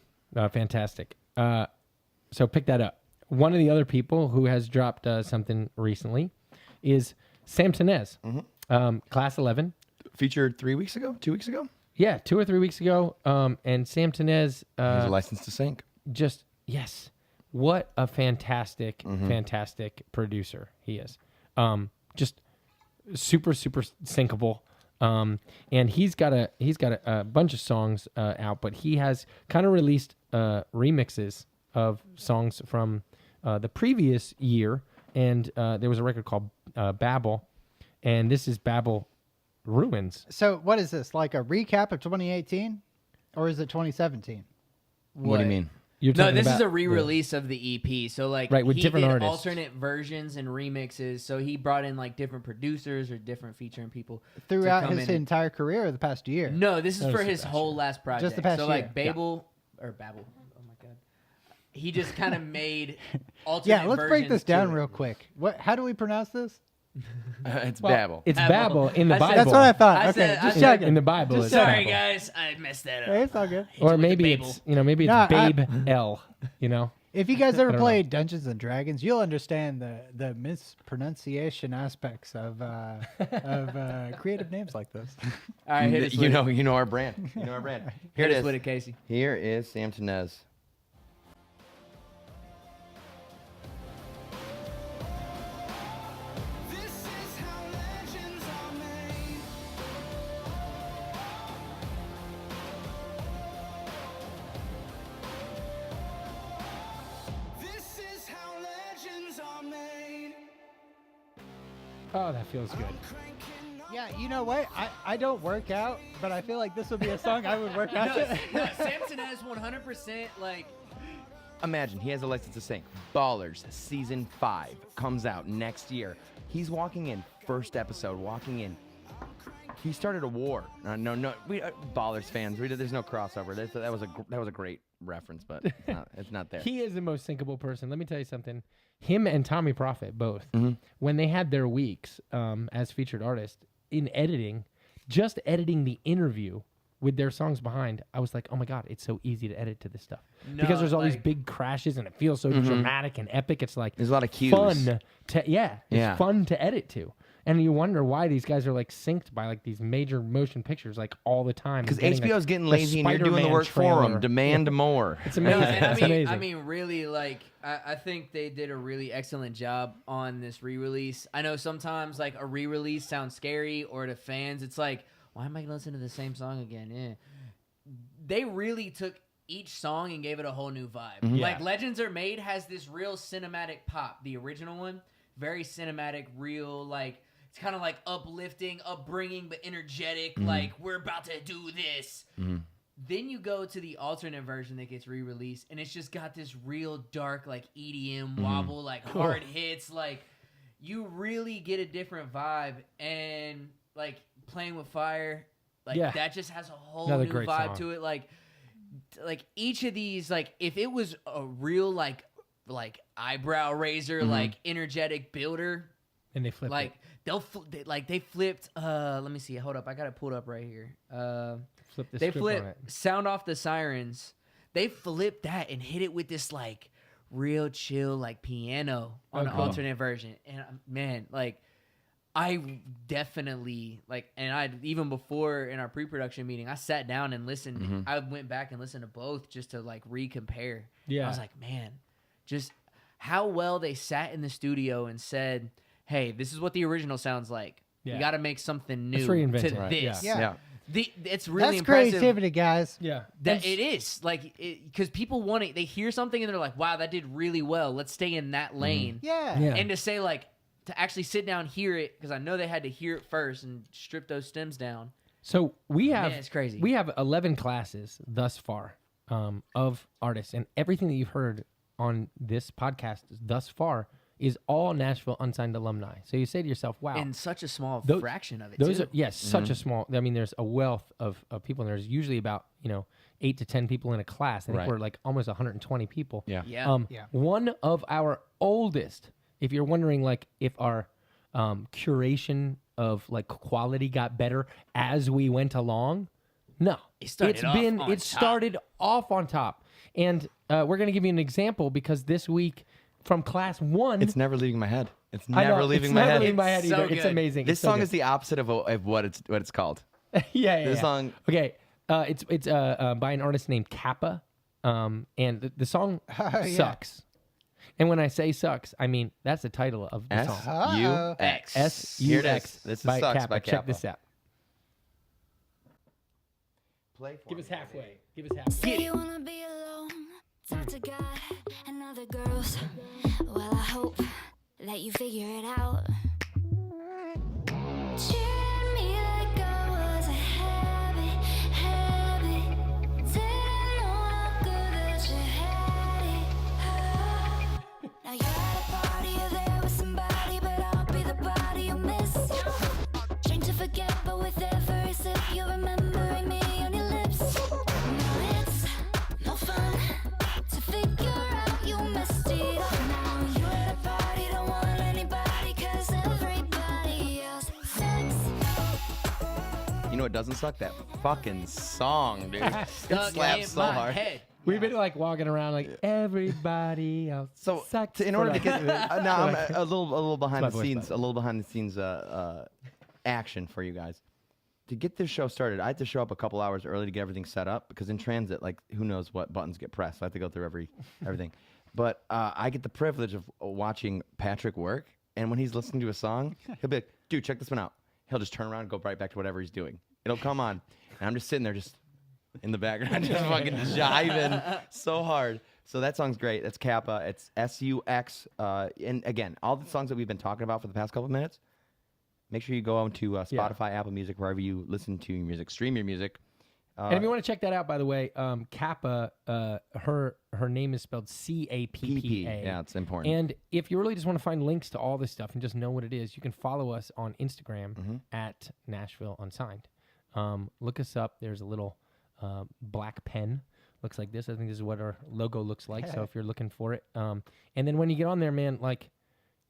Fantastic. So pick that up. One of the other people who has dropped something recently is Sam Tenez, Class 11. Featured 2 weeks ago? Yeah, 2 or 3 weeks ago. And Sam Tenez. He's a license to sync. Yes. What a fantastic producer he is. Just super syncable. And he's got a bunch of songs out, but he has kind of released remixes of songs from the previous year. And there was a record called Babel, and this is Babel Ruins. So what is this? Like a recap of 2018, or is it 2017? What do you mean? No, this is a re-release of the EP. So with he different did artists, alternate versions and remixes. So he brought in different producers or different featuring people Throughout his entire career or the past year? No, this is for his whole last project. Just the past year. Babel. Oh my God. He just kind of made alternate Yeah, let's break this down to real quick. How do we pronounce this? It's Babel. It's Babel in the Bible. That's what I thought. I Okay, said- just I checking. In the Bible, it's Sorry, Babel. guys. I messed that up. Hey, it's all good. Or with maybe the it's Babe L. If you guys ever don't played Dungeons and Dragons, you'll understand the mispronunciation aspects of creative names like this. All right, hit us with it. You know our brand. You know our brand. Here Hit it us is. with it, Casey. Here is Sam Tenez. Oh, that feels good. Yeah, you know what? I don't work out, but I feel like this would be a song I would work out to. Samson has 100% Imagine he has a license to sing. Ballers season 5 comes out next year. He's walking in first episode. He started a war. No. We Ballers fans. There's no crossover. That was a great reference, but it's not there. He is the most syncable person. Let me tell you something. Him and Tommy Prophet both, when they had their weeks as featured artists in editing, just editing the interview with their songs behind, I was like, oh my God, it's so easy to edit to this stuff. Because there's all these big crashes and it feels so dramatic and epic. It's like there's a lot of cues. It's fun to edit to. And you wonder why these guys are synced by these major motion pictures all the time. Because HBO's getting lazy and you're doing the work for them. Demand more. It's amazing. It's amazing. I mean, really, I think they did a really excellent job on this re-release. I know sometimes a re-release sounds scary, or to fans, it's like, why am I gonna listen to the same song again? They really took each song and gave it a whole new vibe. Yeah. Legends Are Made has this real cinematic pop. The original one, very cinematic, real it's kind of uplifting, upbringing, but energetic. We're about to do this. Then you go to the alternate version that gets re-released, and it's just got this real dark, EDM wobble, hard hits. You really get a different vibe, and Playing with Fire, that just has a whole Another new great vibe song. to it. Each of these, if it was a real eyebrow raiser, energetic builder, and they flip it. they flipped. Let me see. Hold up, I got it pulled up right here. Flip the They script on it. flipped Sound Off the Sirens. They flipped that and hit it with this real chill piano on the cool. alternate version. And man, I definitely and I even before in our pre-production meeting, I sat down and listened. Mm-hmm. I went back and listened to both just to recompare. Yeah. I was like, man, just how well they sat in the studio and said, "Hey, this is what the original sounds like. Yeah. You got to make something new Let's reinvent to it. Right. this." Yeah. It's really That's impressive. creativity, guys. Yeah. That it is because people want it. They hear something and they're like, "Wow, that did really well. Let's stay in that lane." Yeah. Yeah. And to say to actually sit down, hear it, because I know they had to hear it first and strip those stems down. So we have it's crazy. We have 11 classes thus far of artists, and everything that you've heard on this podcast thus far is all Nashville Unsigned alumni. So you say to yourself, "Wow!" And such a small fraction of it. Those too. are such a small. I mean, there's a wealth of people, and there's usually about 8 to 10 people in a class. I think we're almost 120 people. Yeah. Yeah. One of our oldest. If you're wondering, if our curation of quality got better as we went along, no, It started off on top. And we're going to give you an example because this week from class 1, It's never leaving my head. It's I know, never leaving it's my never head. leaving my head It's either. so It's good. amazing. This It's so song good. is the opposite of what it's called. yeah. This song. Okay, it's by an artist named Kappa, and the song sucks. And when I say sucks, I mean that's the title of the song. S-U-X. Here it S-U-X is. This is by Sucks Kappa. by Check Kappa. this out. Play for Give me, us baby. halfway. Give us halfway. Say you wanna be alone, talk to God and other girls. Well, I hope that you figure it out. Treat me like I was a habit. Didn't know how good that you had it. Now you're at a party, you're there with somebody, but I'll be the body you miss. Drink to forget, but with every sip, you're remembering me on your lips. Now it's no fun to figure out you messed it up. Now you're at a party, don't want anybody, 'cause everybody else sucks. You know what doesn't suck? That fucking song, dude. It Stuck slaps in so my hard. head. We've been walking around everybody else. So sucks in order to for get us. now, I'm a little behind my the voice, scenes, by a little behind the scenes action for you guys. To get this show started, I had to show up a couple hours early to get everything set up because in transit, who knows what buttons get pressed. So I have to go through everything. But I get the privilege of watching Patrick work, and when he's listening to a song, he'll be like, "Dude, check this one out." He'll just turn around and go right back to whatever he's doing. It'll come on, and I'm just sitting there, just in the background, just fucking jiving so hard. So that song's great. That's Kappa. It's S-U-X. And again, all the songs that we've been talking about for the past couple of minutes, make sure you go on to Spotify, Apple Music, wherever you listen to your music, stream your music. And if you want to check that out, by the way, Kappa, her name is spelled C-A-P-P-A. Yeah, it's important. And if you really just want to find links to all this stuff and just know what it is, you can follow us on Instagram at Nashville Unsigned. Look us up. There's a little black pen. Looks like this. I think this is what our logo looks like. So if you're looking for it. And then when you get on there, man,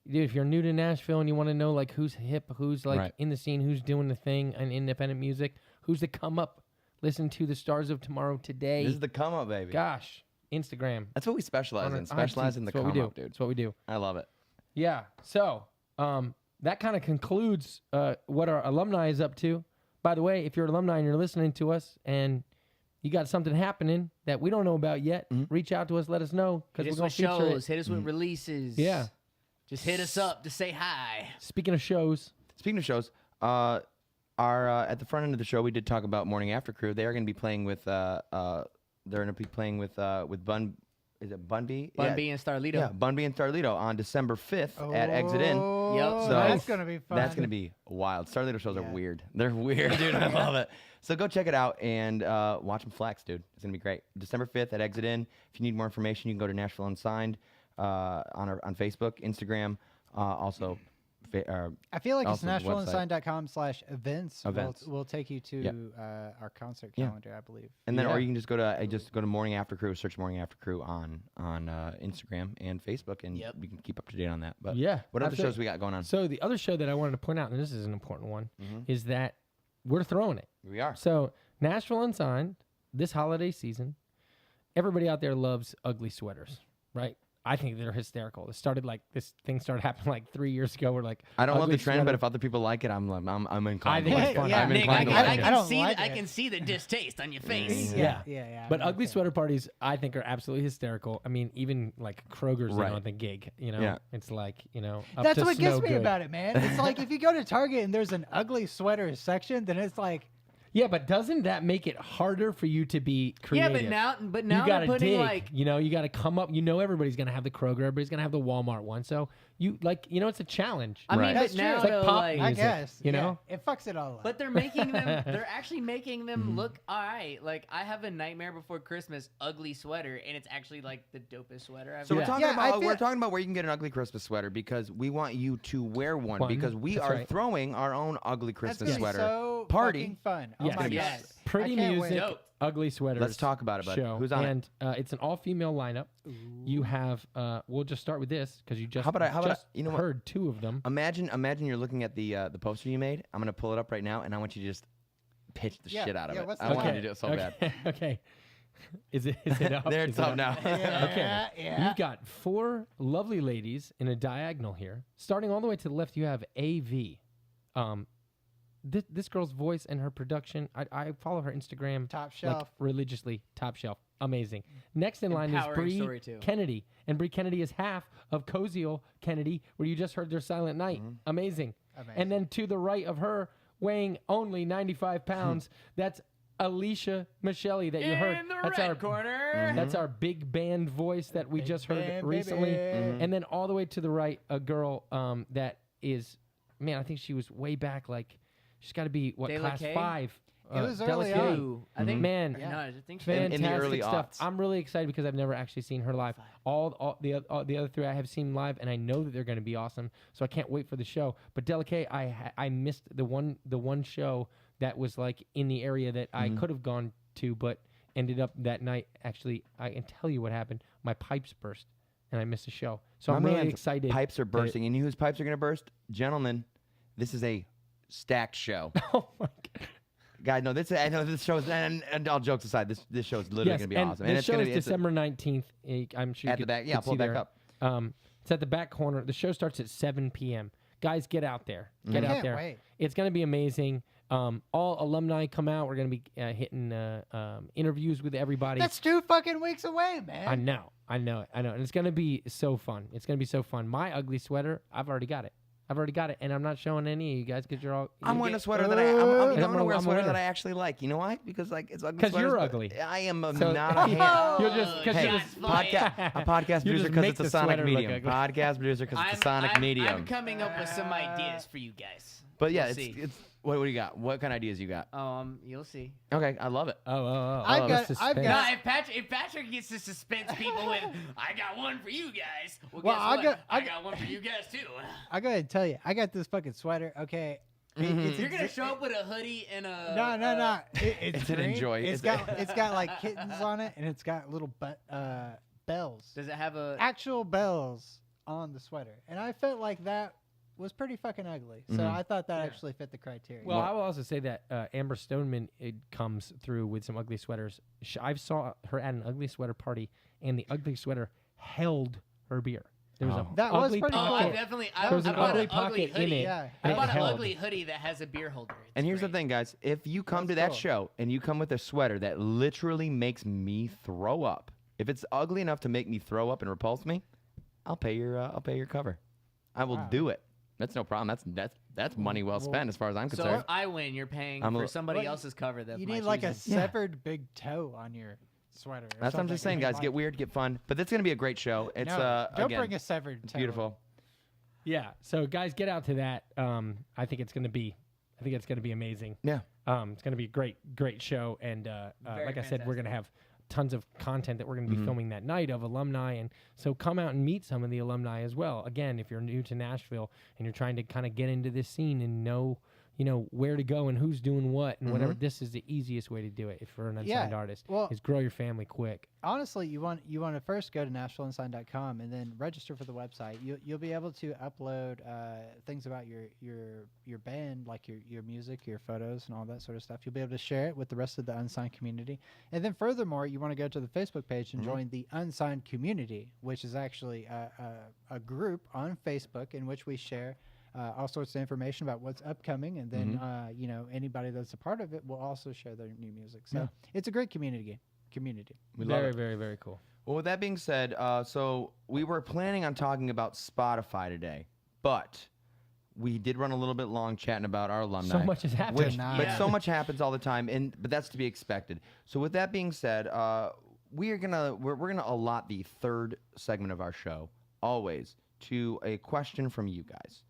dude, if you're new to Nashville and you want to know who's hip, who's in the scene, who's doing the thing in independent music, who's the come up, listen to the Stars of Tomorrow today. This is the come up, baby. Gosh, Instagram. That's what we specialize in. Specialize in the come up, dude. That's what we do. I love it. Yeah. So that kind of concludes what our alumni is up to. By the way, if you're an alumni and you're listening to us and you got something happening that we don't know about yet, reach out to us. Let us know Hit because us we're going with to feature shows. it. Hit us with releases. Yeah. Just hit us up to say hi. Speaking of shows, our at the front end of the show, we did talk about Morning After Crew. They are going to be playing with with Bun. Is it Bun B? Bun B and Starlito. Yeah, Bun B and Starlito on December 5th at Exit Inn. Yep. So that's gonna be fun. That's gonna be wild. Starlito shows are weird. They're weird, dude. I love it. So go check it out and watch them flex, dude. It's gonna be great. December 5th at Exit Inn. If you need more information, you can go to Nashville Unsigned on Facebook, Instagram, also. I feel like it's also the website. NashvilleUnsigned.com/events. We'll take you to our concert calendar, I believe. And then, or you can just go to Morning After Crew, search Morning After Crew on Instagram and Facebook, and we can keep up to date on that. But what other shows we got going on? So the other show that I wanted to point out, and this is an important one, is that we're throwing it. We are. So Nashville Unsigned this holiday season. Everybody out there loves ugly sweaters, right? I think they're hysterical. It started this thing started happening like 3 years ago. Where like I don't love ugly the trend, sweater- but if other people like it, I'm inclined. I think to it's like it. fun. Yeah. I'm Nick, inclined to I like it. don't like I it. can see the distaste on your face. Yeah. But ugly sweater parties, I think, are absolutely hysterical. I mean, even like Kroger's Right. on the gig. Yeah. It's like up That's to what gets snow me good. about it, man. It's like if you go to Target and there's an ugly sweater section, then it's like, Yeah, but doesn't that make it harder for you to be creative? Yeah, but you now gotta they're putting dig. like You got to come up. Everybody's gonna have the Kroger. Everybody's gonna have the Walmart one. So it's a challenge. I mean, Right. but That's now It's like though, pop like, music. I guess, you know? it fucks it all up. but they're making them. They're actually making them Mm-hmm. look all right. Like I have a Nightmare Before Christmas ugly sweater, and it's actually like the dopest sweater I've So ever. we're talking Yeah, I about feel- we're talking about where you can get an ugly Christmas sweater because we want you to wear one because we That's are right. throwing our own ugly That's Christmas gonna be sweater so party. fucking fun. Oh Yes. my Yes. God. Pretty I can't music, wait. Dope. ugly sweaters. Let's talk about it, buddy. Show. Who's on it? and it's an all-female lineup. You have. We'll just start with this because you just How about I- just you know what? heard two of them. Imagine you're looking at the poster you made. I'm gonna pull it up right now, and I want you to just pitch the Yeah, shit out of yeah, it. what's I the want you line? to do it so bad. Okay. Is it up? There Is it's it up now. Okay. Yeah. You've got four lovely ladies in a diagonal here. Starting all the way to the left, you have AV. This girl's voice and her production, I follow her Instagram. Top shelf. Like, religiously. Top shelf. Amazing. Next in line is Empowering story, Bree too. Kennedy. And Bree Kennedy is half of Koziel Kennedy, where you just heard their Silent Night. Amazing. And then to the right of her, weighing only 95 pounds, that's Alicia Michele that you heard. In the That's red our corner. That's our big band voice that we just heard band, recently. baby. And then all the way to the right, a girl that is, man, I think she was way back, like, she's got to be, what, De La class Kay? 5? It was De La early Kay. on. Ooh, I think Man, No, I think so. fantastic In the early stuff. aughts. I'm really excited because I've never actually seen her live. All the other three I have seen live, and I know that they're going to be awesome. So I can't wait for the show. But Delicate, I missed the one show that was like in the area that I could have gone to, but ended up that night. Actually, I can tell you what happened. My pipes burst, and I missed the show. So I'm My really man's excited. Pipes are that- bursting, and you know whose pipes are gonna burst? Gentlemen, this is a stacked show. Oh my god. Guys, no, I know this show is, and all jokes aside, this show is literally Yes, gonna be and awesome. The And it's show gonna is be December 19th. I'm sure you At the could- back- yeah, could pull see it back there. up. It's at the back corner. The show starts at 7 p.m. Guys, get out there. Get out Can't there. wait. It's going to be amazing. All alumni come out. We're going to be hitting interviews with everybody. That's 2 fucking weeks away, man. I know. And it's going to be so fun. It's going to be so fun. My ugly sweater, I've already got it. And I'm not showing any of you guys because you're all. I'm you wearing a get- sweater that I'm gonna wear a I'm a sweater winner. that I actually like. You know why? Because like it's ugly. 'Cause sweaters, you're but ugly. I am So- not a hand. You're just because Hey, you're just a podcast You producer just because make it's a the sonic sweater look medium. ugly. Podcast producer because it's a sonic medium. I'm coming up with some ideas for you guys. But yeah, We'll it's see. what do you got? What kind of ideas you got? You'll see. Okay, I love it. I've got- suspense. No, if Patrick gets to suspense people with, I got one for you guys. Well, Well, guess what? I I got one for you guys too. I gotta tell you, I got this fucking sweater. Okay. It's You're gonna show up with a hoodie and a No. It's an green. enjoy. It's got like kittens on it, and it's got little bells. Does it have a? Actual bells on the sweater, and I felt like that was pretty fucking ugly. So I thought that actually fit the criteria. Well, I will also say that Amber Stoneman comes through with some ugly sweaters. I saw her at an ugly sweater party, and the ugly sweater held her beer. There was a That was ugly pretty Oh, pocket. I definitely. I There was an bought ugly an pocket ugly in hoodie. it. Yeah. I and bought it an held. ugly hoodie that has a beer holder. It's And here's the great. thing, guys. If you come to That's that cool. show and you come with a sweater that literally makes me throw up, if it's ugly enough to make me throw up and repulse me, I'll pay your cover. I will do it. That's no problem. That's money well spent as far as I'm So concerned. if I win, you're paying I'm for a- somebody Well, else's cover. That you my need like a choosing. severed big toe on your sweater. or That's what I'm something. just saying, guys. Get weird, get fun. But it's gonna be a great show. It's No, don't again, bring a severed it's toe. beautiful. Yeah. So guys, get out to that. I think it's gonna be amazing. Yeah. It's gonna be a great show, and like I said, we're gonna have tons of content that we're going to be filming that night of alumni, and so come out and meet some of the alumni as well. Again, if you're new to Nashville and you're trying to kind of get into this scene and know where to go and who's doing what and whatever. This is the easiest way to do it if you're an unsigned artist. Well, is grow your family quick. Honestly, you want to first go to NashvilleUnsigned.com and then register for the website. You'll be able to upload things about your band, like your music, your photos, and all that sort of stuff. You'll be able to share it with the rest of the unsigned community. And then furthermore, you want to go to the Facebook page and join the Unsigned community, which is actually a group on Facebook in which we share all sorts of information about what's upcoming, and then anybody that's a part of it will also share their new music. So it's a great community. We love it. Very, very cool. Well, with that being said, so we were planning on talking about Spotify today, but we did run a little bit long chatting about our alumni. So much has happened. But so much happens all the time, but that's to be expected. So with that being said, we're gonna allot the third segment of our show always to a question from you guys.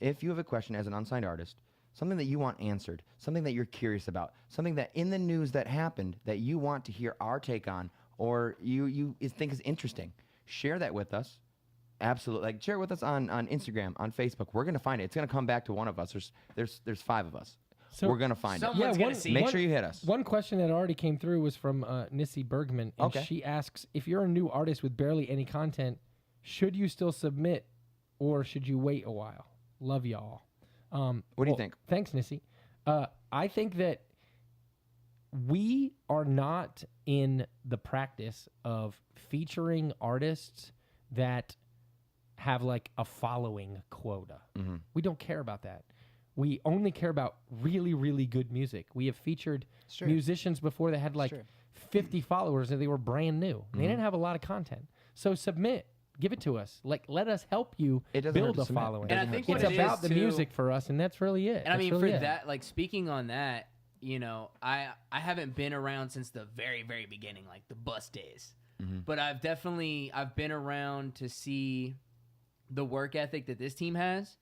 If you have a question as an unsigned artist, something that you want answered, something that you're curious about, something that in the news that happened that you want to hear our take on, or you think is interesting, share that with us. Absolutely. Like, share it with us on Instagram, on Facebook. We're going to find it. It's going to come back to one of us. There's 5 of us. So we're going to find it. Someone's going to see Make it. sure you hit us. One question that already came through was from Nissy Bergman, and she asks, if you're a new artist with barely any content, should you still submit or should you wait a while? Love y'all. What do you think? Thanks, Nissy. I think that we are not in the practice of featuring artists that have like a following quota. We don't care about that. We only care about really, really good music. We have featured musicians before that had like 50 followers and they were brand new. They didn't have a lot of content. So submit. Give it to us. Like, let us help you build a following. And I think it's about the music for us, and that's really it. And I mean, for that, like, speaking on that, I haven't been around since the very, very beginning, like the bus days. But I've been around to see the work ethic that this team has,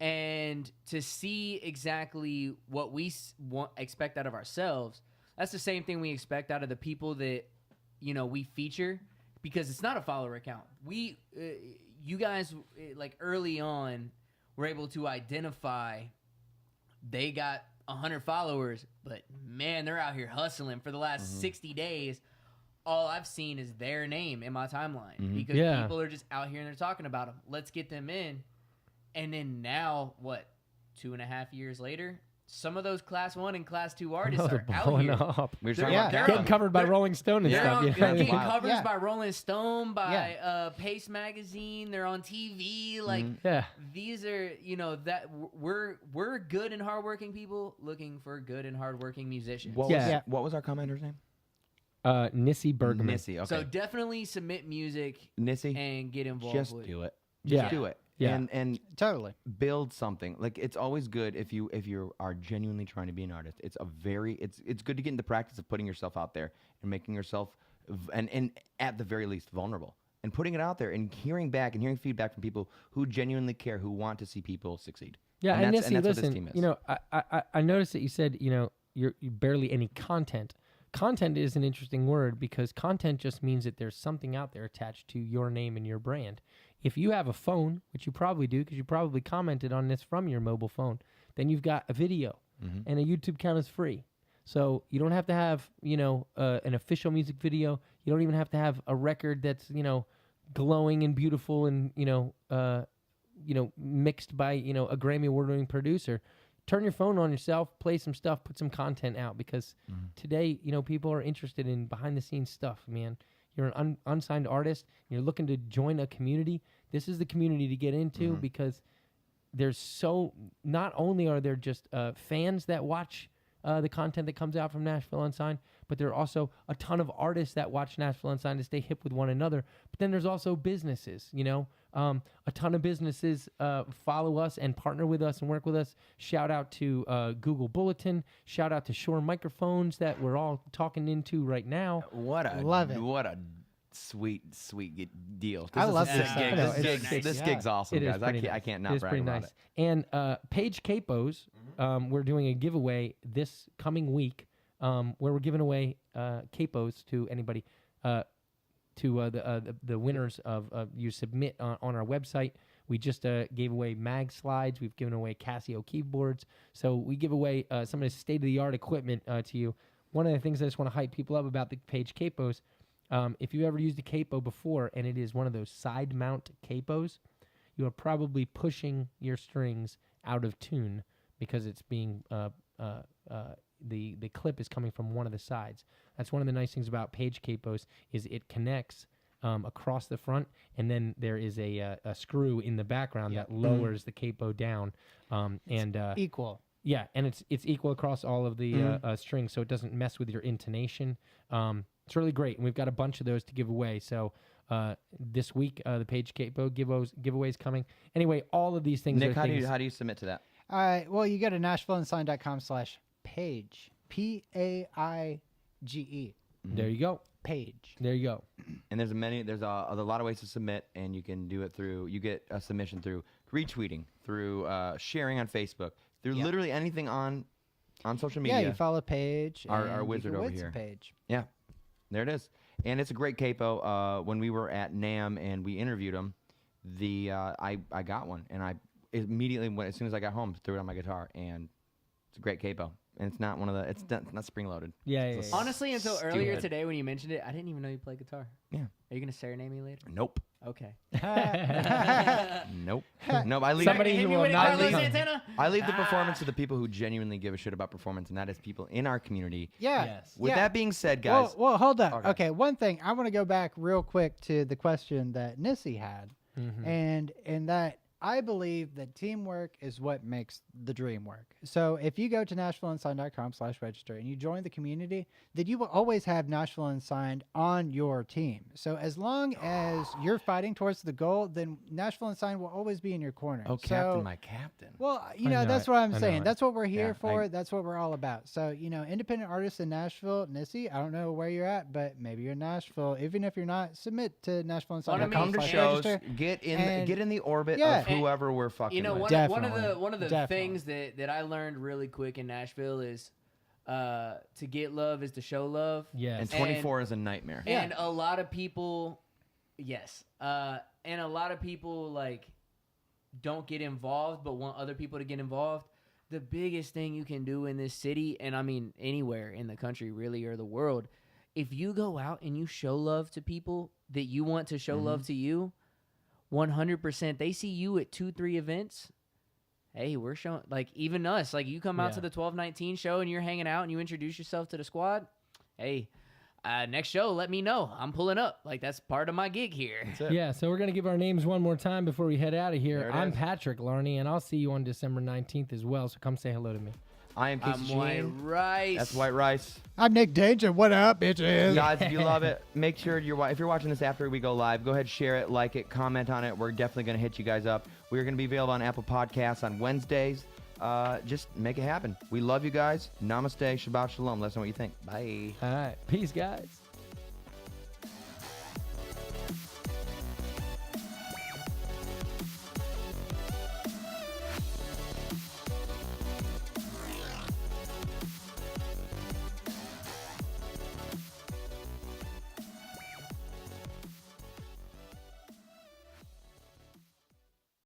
and to see exactly what we expect out of ourselves. That's the same thing we expect out of the people that we feature. Because it's not a follower account. You guys, like early on, were able to identify they got 100 followers, but man, they're out here hustling for the last 60 days. All I've seen is their name in my timeline because people are just out here and they're talking about them. Let's get them in. And then now, 2.5 years later? Some of those Class 1 and Class 2 artists are out here. Up. They're getting covered by Rolling Stone and stuff. They're getting covers by Rolling Stone, by Pace Magazine. They're on TV. Like these are, that we're good and hardworking people looking for good and hardworking musicians. What was our commenter's name? Nissy Bergman. Nissy. Okay. So definitely submit music, Nissy, and get involved. Just with do it. Just do it. Yeah. And totally build something. Like, it's always good if you are genuinely trying to be an artist. It's good to get in the practice of putting yourself out there and making yourself and at the very least vulnerable and putting it out there and hearing back and hearing feedback from people who genuinely care, who want to see people succeed. Yeah, and Nissy, that's listen, what this team is. I noticed that you said you're barely any content. Content is an interesting word because content just means that there's something out there attached to your name and your brand. If you have a phone, which you probably do because you probably commented on this from your mobile phone, then you've got a video and a YouTube account is free. So you don't have to have, an official music video. You don't even have to have a record that's, glowing and beautiful and, mixed by, a Grammy award-winning producer. Turn your phone on yourself, play some stuff, put some content out because today, people are interested in behind-the-scenes stuff, man. You're an unsigned artist, you're looking to join a community. This is the community to get into because there's not only are there just fans that watch the content that comes out from Nashville Unsigned, but there are also a ton of artists that watch Nashville Unsigned to stay hip with one another. But then there's also businesses, a ton of businesses follow us and partner with us and work with us. Shout out to Google Bulletin. Shout out to Shure Microphones that we're all talking into right now. What a sweet deal. I love this gig. This gig's awesome, guys. I can't not brag about it. And Paige Capos, we're doing a giveaway this coming week where we're giving away capos to anybody, to the winners of you submit on our website. We just gave away mag slides. We've given away Casio keyboards. So we give away some of the state-of-the-art equipment to you. One of the things I just want to hype people up about the Page capos, if you ever used a capo before and it is one of those side mount capos, you are probably pushing your strings out of tune because it's being the clip is coming from one of the sides. That's one of the nice things about Page capos is it connects across the front, and then there is a screw in the background that lowers the capo down. Equal. Yeah, and it's equal across all of the strings, so it doesn't mess with your intonation. It's really great, and we've got a bunch of those to give away. So this week, the Page Capo giveaways coming. Anyway, all of these things. Nick, are how things, do you submit to that? Well, you go to NashvilleUnsigned.com/page. PAIGE. There you go. Page. There you go. And there's a lot of ways to submit, and you can do it through. You get a submission through retweeting, through sharing on Facebook, through literally anything on social media. Yeah, you follow Page. Our wizard over here. Page. Yeah, there it is, and it's a great capo. When we were at NAMM and we interviewed him, I got one, and I immediately as soon as I got home threw it on my guitar, and it's a great capo. And it's not it's not spring loaded. Yeah. Honestly, until earlier today when you mentioned it, I didn't even know you played guitar. Yeah. Are you gonna serenade me later? Nope. Okay. Nope. Nope. I leave Somebody who will not leave. I leave the performance to the people who genuinely give a shit about performance, and that is people in our community. Yeah. Yes. With that being said, guys. Well, hold up. Okay, one thing. I want to go back real quick to the question that Nissy had. And that I believe that teamwork is what makes the dream work. So if you go to NashvilleUnsigned.com/register and you join the community, then you will always have Nashville Unsigned on your team. So as long as you're fighting towards the goal, then Nashville Unsigned will always be in your corner. Oh, Captain, my captain. Well, that's what I'm saying. That's what we're here Yeah, for. That's what we're all about. So, independent artists in Nashville, Nissy, I don't know where you're at, but maybe you're in Nashville. Even if you're not, submit to Nashville Unsigned. Come to shows. Get in the orbit of whoever we're fucking with. One of the things that I learned really quick in Nashville is to get love is to show love. Yes. And 24 is a nightmare. And a lot of people, yes. And a lot of people don't get involved but want other people to get involved. The biggest thing you can do in this city, and I mean anywhere in the country really or the world, if you go out and you show love to people that you want to show love to you, 100%. They see you at 2-3 events. Hey, we're showing, even us. You come out to the 1219 show and you're hanging out and you introduce yourself to the squad. Hey, next show, let me know. I'm pulling up. That's part of my gig here. Yeah, so we're going to give our names one more time before we head out of here. I'm Patrick Larney, and I'll see you on December 19th as well, so come say hello to me. I am Casey White Sheen. Rice. That's White Rice. I'm Nick Danger. What up, bitches? Guys, if you love it, make sure if you're watching this after we go live, go ahead, share it, like it, comment on it. We're definitely going to hit you guys up. We're going to be available on Apple Podcasts on Wednesdays. Just make it happen. We love you guys. Namaste. Shabbat Shalom. Let us know what you think. Bye. All right. Peace, guys.